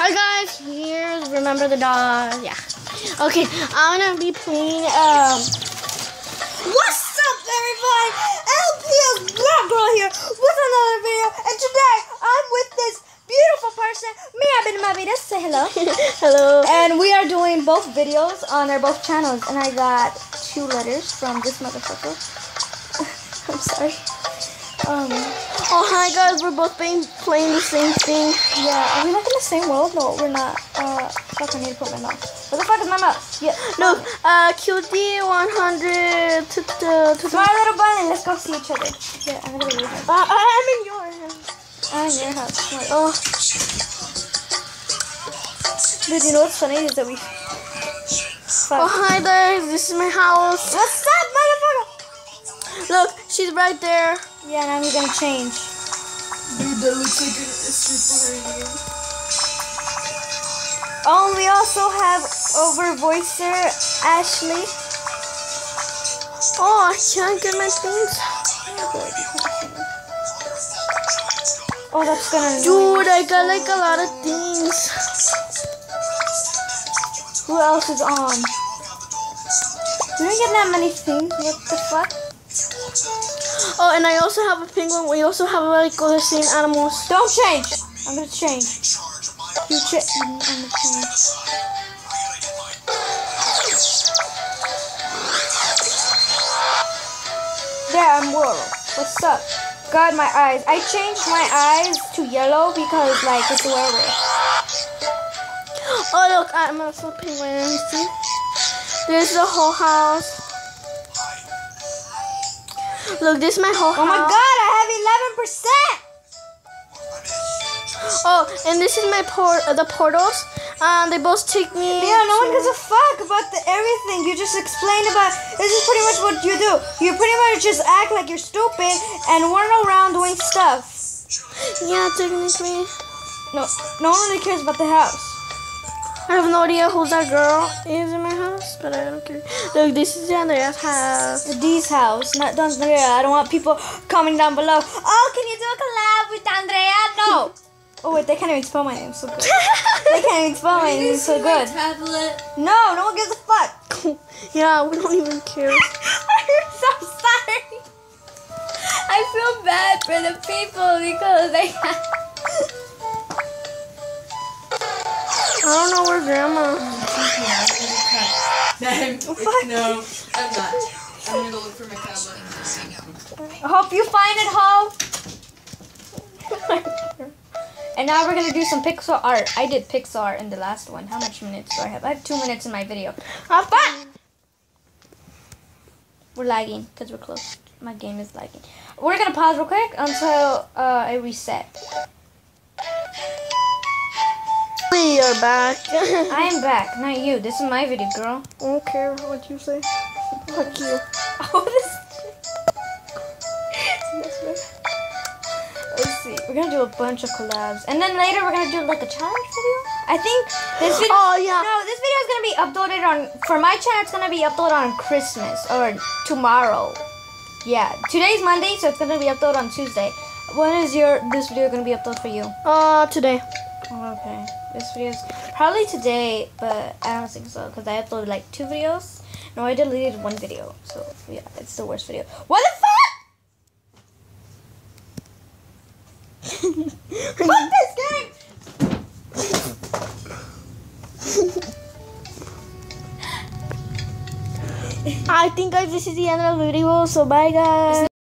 Hi guys, here's Remember the Dog. Yeah. Okay, I'm gonna be playing What's up everybody? LPS Black Girl here with another video, and today I'm with this beautiful person. Mia bin Mabida, say hello. hello. And we are doing both videos on our both channels, and I got 2 letters from this motherfucker. I'm sorry. Oh hi guys, we're both playing the same thing. Yeah, are we like in the same world? No, we're not. Fuck, I need to put my mouse. Where the fuck is my mouse? Yeah. No, QD 100 to My little bunny, let's go see each other. Yeah, I'm gonna leave her. I'm in your house. I'm in your house. Right. Oh. Dude, you know what's funny is that we... Oh hi guys, this is my house. What's up, motherfucker? Look, she's right there. Yeah, now we're gonna change. Dude, that looks like a stripper. Oh, we also have over voicer Ashley. Oh, I can't get my things. Oh, that's gonna Dude, I got like a lot of things. Who else is on? We don't get that many things. What the fuck? Oh, and I also have a penguin. We also have like all the same animals. Don't change. I'm gonna change. You change. I'm gonna change. There, I'm World. What's up? God, my eyes. I changed my eyes to yellow because, like, it's a werewolf. Oh, look, I'm also a penguin. Let me see. There's the whole house. Look, this is my whole house. Oh my God, I have 11%. Oh, and this is my the portals. They both take me. Yeah, no one gives a fuck about everything. You just explained about. This is pretty much what you do. You pretty much just act like you're stupid and run around doing stuff. Yeah, technically. No one really cares about the house. I have no idea who that girl is in my house, but I don't care. Look, this is Andrea's house. Dee's house, not Andrea. I don't want people comment down below. Oh, can you do a collab with Andrea? No. Oh wait, they can't even spell my name so good. They can't even spell my name so good. Tablet. No one gives a fuck. Yeah, we don't even care. I'm so sorry. I feel bad for the people because they have... I don't know where Grandma. No, I'm not. I'm gonna go look for my tablet. I hope you find it, Ho. And now we're gonna do some pixel art. I did pixel art in the last one. How much minutes do I have? I have 2 minutes in my video. Oh, fuck! We're lagging because we're close. My game is lagging. We're gonna pause real quick until I reset. We are back. I am back, not you. This is my video, girl. I don't care what you say. Fuck you. Oh, this. Let's see. We're gonna do a bunch of collabs, and then later we're gonna do like a challenge video. I think this video. Oh yeah. No, this video is gonna be uploaded on. For my channel, it's gonna be uploaded on Christmas or tomorrow. Yeah, today's Monday, so it's gonna be uploaded on Tuesday. When is this video gonna be uploaded for you? Today. Okay, this video is probably today, but I don't think so because I uploaded like 2 videos. No, I deleted 1 video, so yeah, it's the worst video. What the fuck? Fuck this game! I think guys, this is the end of the video. So bye guys.